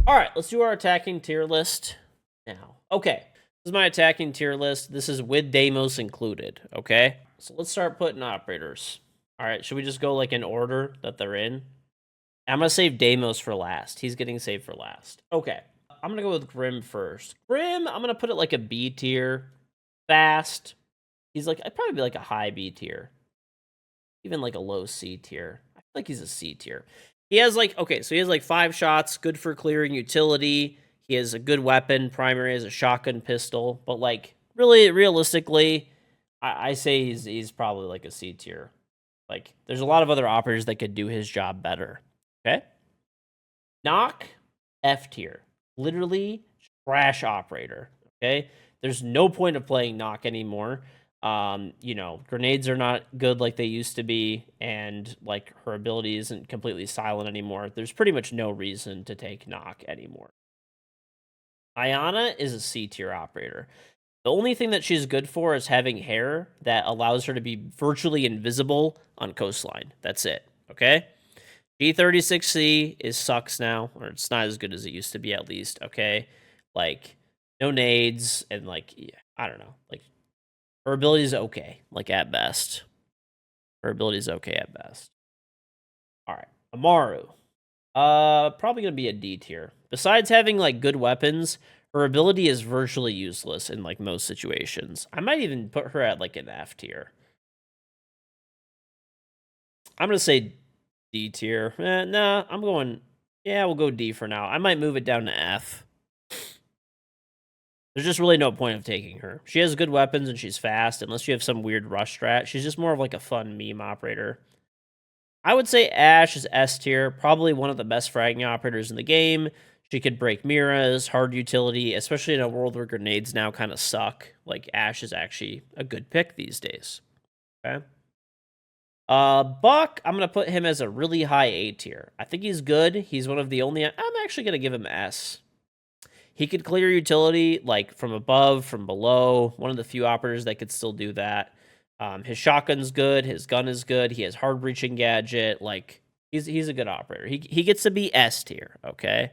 All right, let's do our attacking tier list now. Okay, this is my attacking tier list. This is with DEIMOS included, okay? So let's start putting operators. All right, should we just go like in order that they're in? I'm going to save DEIMOS for last. He's getting saved for last. Okay, I'm going to go with Grim first. Grim, I'm going to put it like a B tier. Fast. He's like, I'd probably be like a high B tier. Even like a low C tier. I feel like he's a C tier. He has like, okay, so he has like 5 shots, good for clearing utility. He has a good weapon, primary as a shotgun pistol, but like really realistically, I say he's probably like a C tier. Like there's a lot of other operators that could do his job better. Okay? Knock, F tier. Literally trash operator. Okay? There's no point of playing Knock anymore. You know, grenades are not good like they used to be, and like her ability isn't completely silent anymore. There's pretty much no reason to take Knock anymore. Ayana is a C tier operator. The only thing that she's good for is having hair that allows her to be virtually invisible on coastline. That's it. Okay? G36C sucks now, or it's not as good as it used to be at least, okay? Like, no nades, and like, yeah, I don't know. Like, her ability is okay, like at best. Her ability is okay at best. All right, Amaru. Probably gonna be a D tier. Besides having like good weapons, her ability is virtually useless in like most situations. I might even put her at like an F tier. I'm gonna say D tier. Nah, I'm going. Yeah, we'll go D for now. I might move it down to F. There's just really no point of taking her. She has good weapons and she's fast. Unless you have some weird rush strat, she's just more of like a fun meme operator. I would say Ashe is S tier, probably one of the best fragging operators in the game. She could break Miras, hard utility, especially in a world where grenades now kind of suck. Like Ashe is actually a good pick these days. Okay. Buck, I'm gonna put him as a really high A tier. I think he's good. He's one of the only. I'm actually gonna give him S. He could clear utility like from above, from below. One of the few operators that could still do that. His shotgun's good. His gun is good. He has hard breaching gadget. Like he's a good operator. He gets to be S tier. Okay.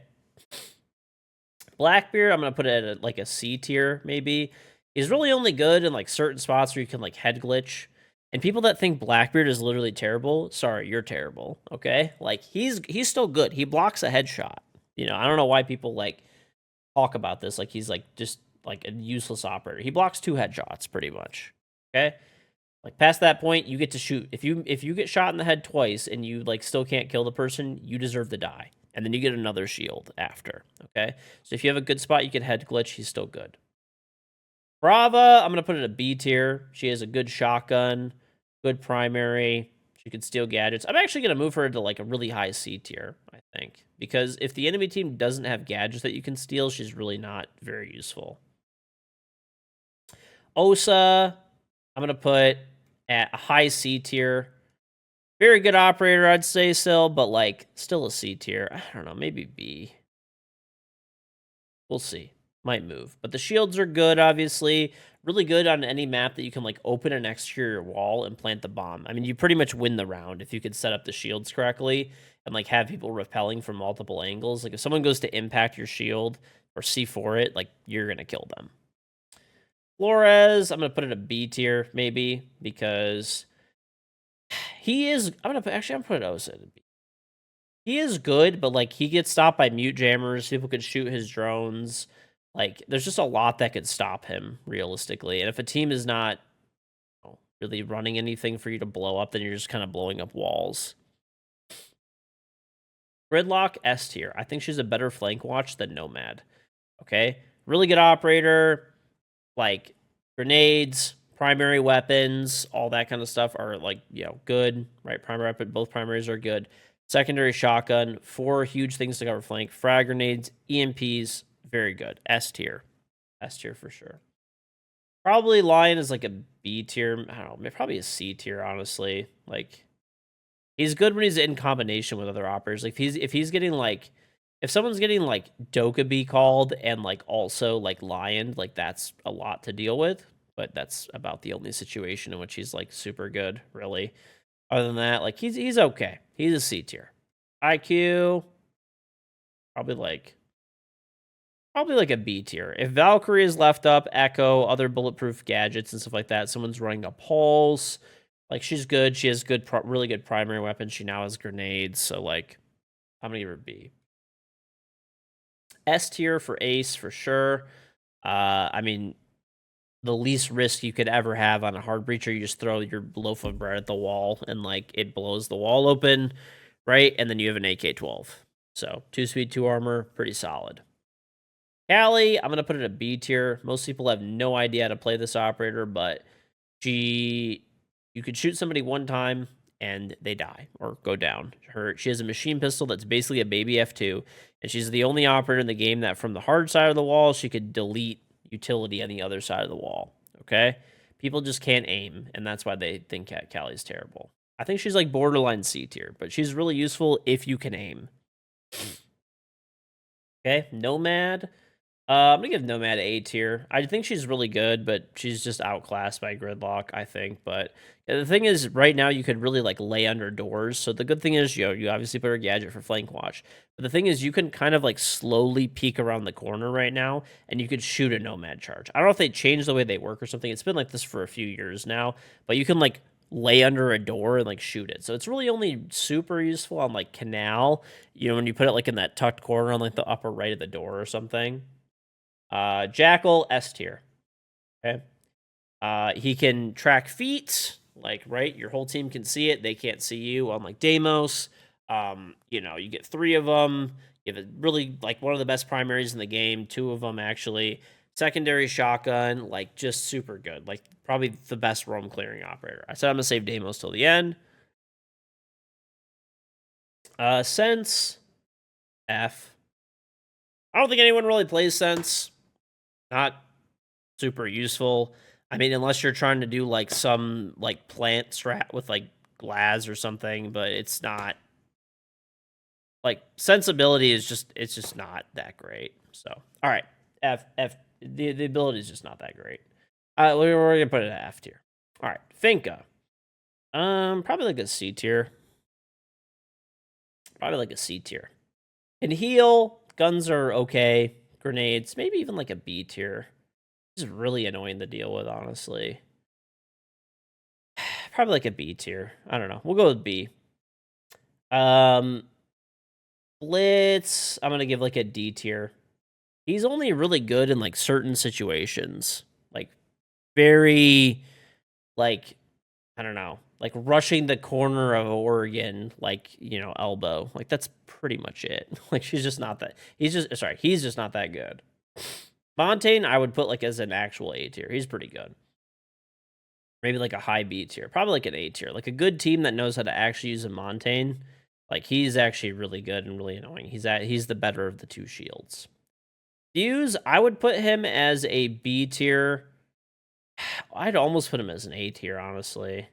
Blackbeard, I'm gonna put it at like a C tier maybe. He's really only good in like certain spots where you can like head glitch. And people that think Blackbeard is literally terrible, sorry, you're terrible. Okay, like he's still good. He blocks a headshot. You know, I don't know why people like talk about this like he's like just like a useless operator. He blocks 2 headshots pretty much. Okay? Like past that point, you get to shoot. If you get shot in the head twice and you like still can't kill the person, you deserve to die. And then you get another shield after. Okay? So if you have a good spot, you can head glitch, he's still good. Brava, I'm gonna put it a B tier. She has a good shotgun, good primary. She could steal gadgets. I'm actually gonna move her to like a really high C tier, I think. Because if the enemy team doesn't have gadgets that you can steal, she's really not very useful. Osa, I'm gonna put at a high C tier. Very good operator, I'd say still, but like still a C tier. I don't know, maybe B. We'll see. Might move. But the shields are good, obviously. Really good on any map that you can like open an exterior wall and plant the bomb. I mean, you pretty much win the round if you could set up the shields correctly and like have people repelling from multiple angles. Like if someone goes to impact your shield or C4 it, like you're gonna kill them. Flores, I'm gonna put it a B tier, maybe, because he is. I'm gonna put it Osa at a B. He is good, but like he gets stopped by mute jammers. People could shoot his drones. Like there's just a lot that could stop him realistically. And if a team is not really running anything for you to blow up, then you're just kind of blowing up walls. Gridlock S tier. I think she's a better flank watch than Nomad. Okay, really good operator. Like grenades, primary weapons, all that kind of stuff are like good. Right, primary weapon. Both primaries are good. Secondary shotgun, 4 huge things to cover flank. Frag grenades, EMPs, very good. S tier. S tier for sure. Probably Lion is like a B tier. I don't know, probably a C tier, honestly. Like, he's good when he's in combination with other operators. Like, if he's getting like, if someone's getting like Dokkaebi called and like also like Lion, like that's a lot to deal with. But that's about the only situation in which he's like super good, really. Other than that, like he's okay. He's a C tier. IQ, probably like Probably like a B tier. If Valkyrie is left up, Echo, other bulletproof gadgets and stuff like that, someone's running a Pulse. Like, she's good. She has good, really good primary weapons. She now has grenades. So, like, I'm going to give her B. S tier for Ace for sure. I mean, the least risk you could ever have on a hard breacher, you just throw your loaf of bread at the wall and, like, it blows the wall open, right? And then you have an AK-12. So, 2 speed, 2 armor, pretty solid. Callie, I'm going to put it a B tier. Most people have no idea how to play this operator, but you could shoot somebody one time and they die or go down. She has a machine pistol that's basically a baby F2, and she's the only operator in the game that from the hard side of the wall, she could delete utility on the other side of the wall, okay? People just can't aim, and that's why they think Callie's terrible. I think she's like borderline C tier, but she's really useful if you can aim. Okay, Nomad. I'm gonna give Nomad A tier. I think she's really good, but she's just outclassed by Gridlock, I think. But the thing is, right now you could really like lay under doors. So the good thing is, you obviously put her gadget for flank watch. But the thing is, you can kind of like slowly peek around the corner right now, and you could shoot a Nomad charge. I don't know if they changed the way they work or something. It's been like this for a few years now, but you can like lay under a door and like shoot it. So it's really only super useful on like Canal, when you put it like in that tucked corner on like the upper right of the door or something. Jackal, S tier. Okay. He can track feet, like, right? Your whole team can see it. They can't see you, unlike DEIMOS. You get 3 of them. You have really, like, one of the best primaries in the game. 2 of them, actually. Secondary shotgun, like, just super good. Like, probably the best roam clearing operator. I said I'm going to save DEIMOS till the end. Sense, F. I don't think anyone really plays Sense. Not super useful. I mean, unless you're trying to do like some like plant strat with like glass or something, but it's not like sensibility is it's just not that great. So, all right, F the ability is just not that great. We're gonna put it at F tier. All right, Finka. Probably like a C tier. Probably like a C tier. Can heal. Guns are okay. Grenades, maybe even like a B tier. This is really annoying to deal with, honestly. Probably like a B tier. I don't know. We'll go with B. Blitz, I'm gonna give like a D tier. He's only really good in like certain situations. Like very like I don't know, like rushing the corner of Oregon, like, elbow. Like that's pretty much it. Like he's just not that good. Fontaine, I would put like as an actual A tier. He's pretty good. Maybe like a high B tier. Probably like an A tier. Like a good team that knows how to actually use a Montaigne. Like he's actually really good and really annoying. He's the better of the 2 shields. Fuse, I would put him as a B tier. I'd almost put him as an A tier, honestly.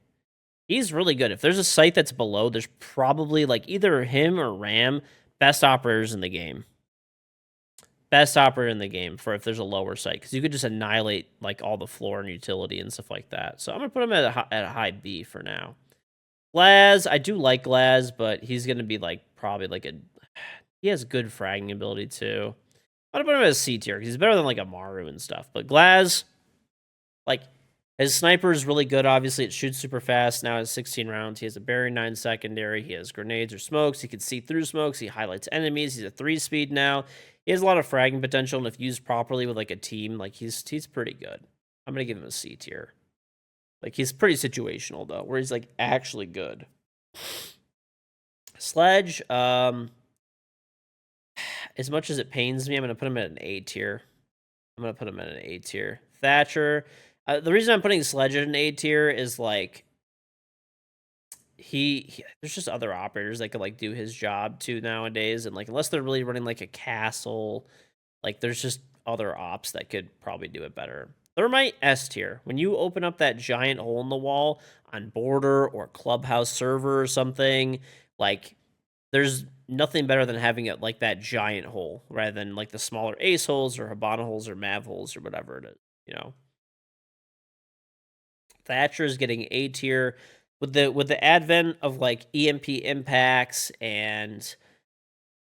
He's really good. If there's a site that's below, there's probably like either him or Ram, best operators in the game. Best operator in the game for if there's a lower site, because you could just annihilate like all the floor and utility and stuff like that. So I'm gonna put him at a high B for now. Glaz, I do like Glaz, but he's gonna be like probably like he has good fragging ability too. I'm gonna put him as C tier because he's better than like a Maru and stuff. But Glaz, like his sniper is really good. Obviously, it shoots super fast. Now it's 16 rounds. He has a bearing 9 secondary. He has grenades or smokes. He can see through smokes. He highlights enemies. He's a 3 speed now. He has a lot of fragging potential, and if used properly with like a team, like he's pretty good. I'm gonna give him a C tier. Like he's pretty situational though, where he's like actually good. Sledge, as much as it pains me, I'm gonna put him at an A tier. Thatcher. The reason I'm putting Sledge at an A tier is like there's just other operators that could like do his job too nowadays, and like unless they're really running like a castle, like there's just other ops that could probably do it better. Thermite, S tier. When you open up that giant hole in the wall on Border or Clubhouse server or something, like there's nothing better than having it like that giant hole rather than like the smaller ace holes or Habana holes or Mav holes or whatever it is, Thatcher is getting A tier with the advent of like EMP impacts and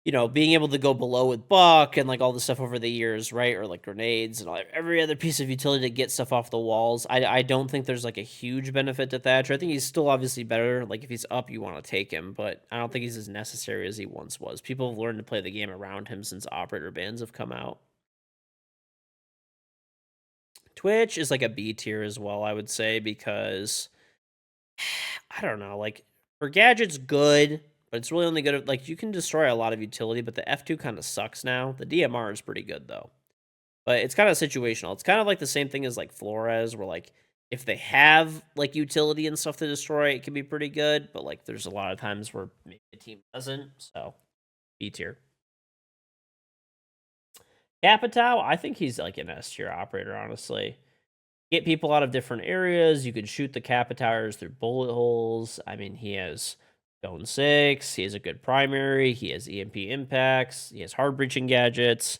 you know, being able to go below with Buck and like all the stuff over the years, right? Or like grenades and every other piece of utility to get stuff off the walls. I don't think there's like a huge benefit to Thatcher. I think he's still obviously better. Like if he's up, you want to take him, but I don't think he's as necessary as he once was. People have learned to play the game around him since operator bans have come out. Twitch is like a B tier as well, I would say, because I don't know, like for gadgets, good, but it's really only good if, like, you can destroy a lot of utility, but the F2 kind of sucks now. The DMR is pretty good though, but it's kind of situational. It's kind of like the same thing as like Flores, where like if they have like utility and stuff to destroy, it can be pretty good, but like there's a lot of times where maybe the team doesn't. So B tier. Capitao, I think he's like an S tier operator, honestly. Get people out of different areas. You can shoot the Capitars through bullet holes. I mean, he has Zone 6. He has a good primary. He has EMP impacts. He has hard breaching gadgets.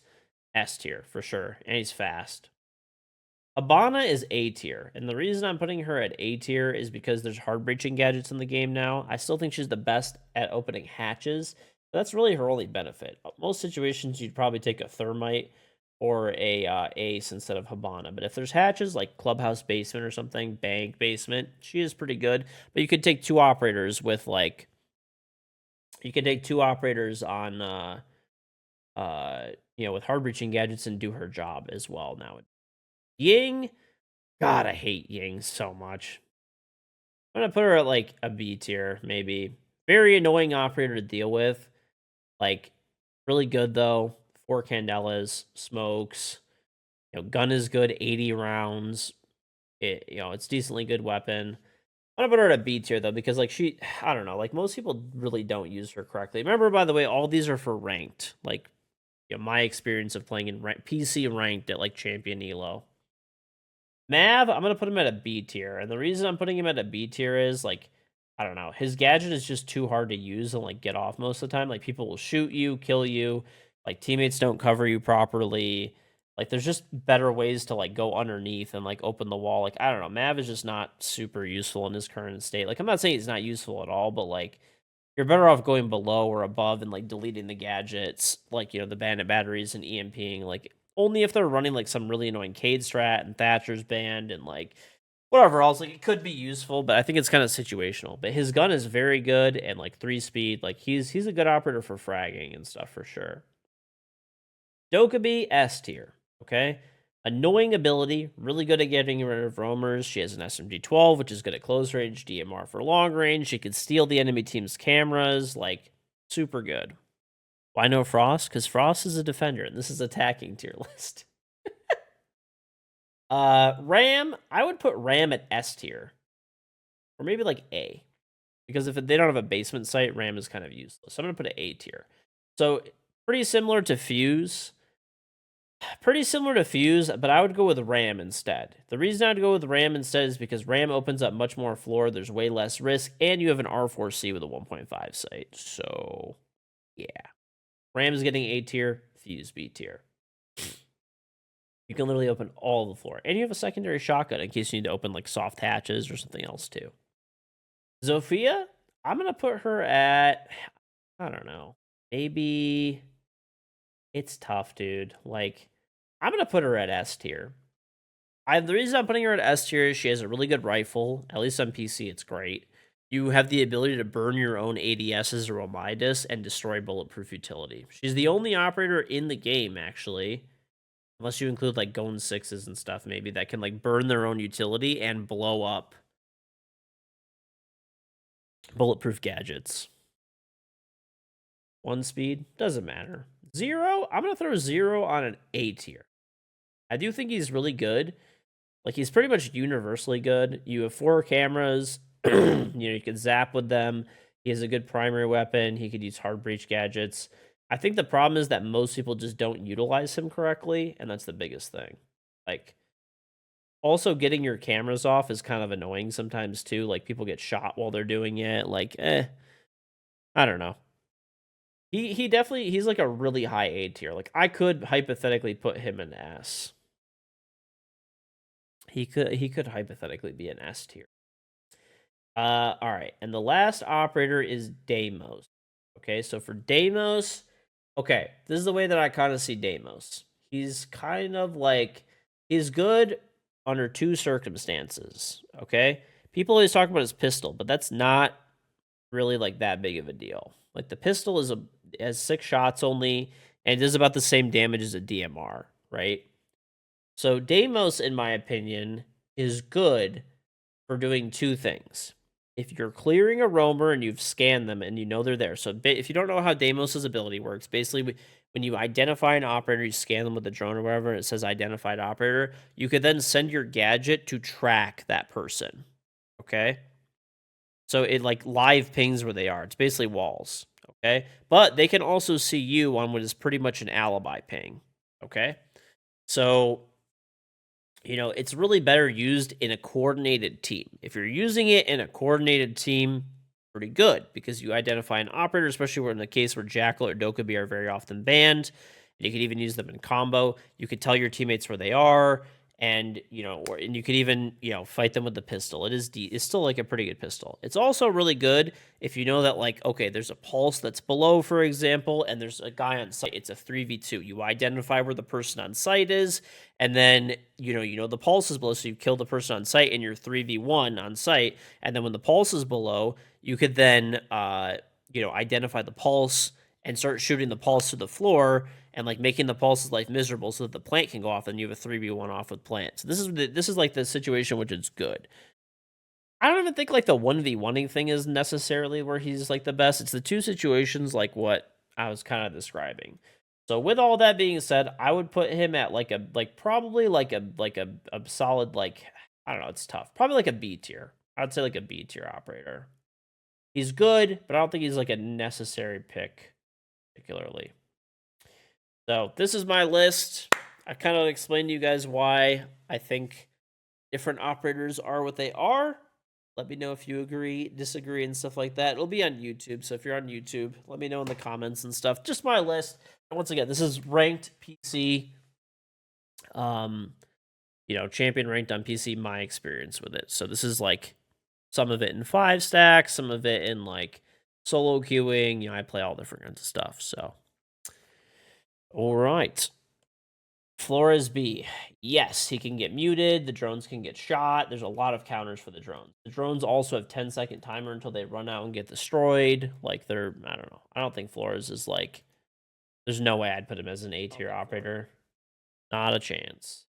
S tier for sure. And he's fast. Abana is A tier. And the reason I'm putting her at A tier is because there's hard breaching gadgets in the game now. I still think she's the best at opening hatches. But that's really her only benefit. Most situations, you'd probably take a thermite or a ace instead of Habana. But if there's hatches like clubhouse basement or something, bank basement, she is pretty good. But you could take two operators with like, you could take two operators on, you know, with hard breaching gadgets and do her job as well. Now, Ying, God, I hate Ying so much. I'm gonna put her at like a B tier, maybe. Very annoying operator to deal with. Like, really good though. 4 candelas, smokes. You know, gun is good, 80 rounds. You know, it's decently good weapon. I'm gonna put her at a B tier though, because like I don't know, like most people really don't use her correctly. Remember, by the way, all these are for ranked. Like, you know, my experience of playing in PC ranked at like champion elo. Mav, I'm gonna put him at a B tier, and the reason I'm putting him at a B tier is like, I don't know, his gadget is just too hard to use and like get off most of the time. Like people will shoot you, kill you, like teammates don't cover you properly. Like there's just better ways to like go underneath and like open the wall. Like I don't know, Mav is just not super useful in his current state. Like I'm not saying he's not useful at all, but like you're better off going below or above and like deleting the gadgets, like, you know, the bandit batteries and EMPing, like only if they're running like some really annoying Cade strat and Thatcher's band and like whatever else. Like it could be useful, but I think it's kind of situational. But his gun is very good and like 3 speed. Like he's a good operator for fragging and stuff for sure. Dokkaebi, S tier. Okay. Annoying ability, really good at getting rid of roamers. She has an SMG-12, which is good at close range, DMR for long range. She can steal the enemy team's cameras, like super good. Why no Frost? Because Frost is a defender, and this is attacking tier list. Ram, I would put Ram at S tier, or maybe like A, because if they don't have a basement site, Ram is kind of useless. So I'm gonna put an A tier. So pretty similar to Fuse. Pretty similar to Fuse, but I would go with RAM instead. The reason I'd go with RAM instead is because RAM opens up much more floor, there's way less risk, and you have an R4C with a 1.5 sight. So, yeah. RAM is getting A tier, Fuse B tier. You can literally open all the floor. And you have a secondary shotgun in case you need to open like soft hatches or something else too. Zofia, I'm going to put her at, I don't know, maybe... It's tough, dude. Like, I'm going to put her at S tier. The reason I'm putting her at S tier is she has a really good rifle. At least on PC, it's great. You have the ability to burn your own ADSs or Omidus and destroy bulletproof utility. She's the only operator in the game, actually, unless you include, like, Gone 6s and stuff, maybe, that can, like, burn their own utility and blow up bulletproof gadgets. 1 speed, doesn't matter. 0, I'm going to throw 0 on an A tier. I do think he's really good. Like, he's pretty much universally good. You have 4 cameras. You know, you can zap with them. He has a good primary weapon. He could use hard breach gadgets. I think the problem is that most people just don't utilize him correctly, and that's the biggest thing. Like, also getting your cameras off is kind of annoying sometimes, too. Like, people get shot while they're doing it. Like, I don't know. He definitely, he's like a really high A tier. Like, I could hypothetically put him in S. He could hypothetically be an S tier. All right, and the last operator is DEIMOS. Okay, so for DEIMOS, Okay, this is the way that I kind of see Deimos. He's kind of like, he's good under two circumstances, okay? People always talk about his pistol, but that's not really like that big of a deal. Like the pistol has 6 shots only and does about the same damage as a DMR, right? So Deimos, in my opinion, is good for doing two things. If you're clearing a roamer and you've scanned them and you know they're there. So if you don't know how Deimos' ability works, basically when you identify an operator, you scan them with the drone or whatever, and it says identified operator, you could then send your gadget to track that person. Okay? So it like live pings where they are. It's basically walls. Okay? But they can also see you on what is pretty much an alibi ping. Okay? So it's really better used in a coordinated team. If you're using it in a coordinated team, pretty good because you identify an operator, especially in the case where Jackal or Dokkaebi are very often banned. And you could even use them in combo. You could tell your teammates where they are, and and you could even fight them with the pistol. It's still like a pretty good pistol. It's also really good if you know that like okay, there's a pulse that's below, for example, and there's a guy on site. It's a 3v2. You identify where the person on site is, and then the pulse is below, so you kill the person on site, and you're 3v1 on site. And then when the pulse is below, you could then identify the pulse and start shooting the pulse to the floor and like making the pulse's life miserable so that the plant can go off and you have a 3v1 off with plant. So this is like the situation which is good. I don't even think like the 1v1ing thing is necessarily where he's like the best. It's the two situations like what I was kind of describing. So with all that being said, I would put him at probably a solid I don't know, it's tough. Probably like a B tier. I'd say like a B tier operator. He's good, but I don't think he's like a necessary pick particularly. So this is my list. I kind of explained to you guys why I think different operators are what they are. Let me know if you agree, disagree, and stuff like that. It'll be on YouTube, so if you're on YouTube, let me know in the comments and stuff. Just my list. And once again, this is ranked PC. Champion ranked on PC, my experience with it. So this is like some of it in 5 stacks, some of it in like solo queuing. I play all different kinds of stuff. So, all right. Flores B. Yes, he can get muted. The drones can get shot. There's a lot of counters for the drones. The drones also have 10-second timer until they run out and get destroyed. Like I don't know. I don't think Flores is like, there's no way I'd put him as an A tier operator. Not a chance.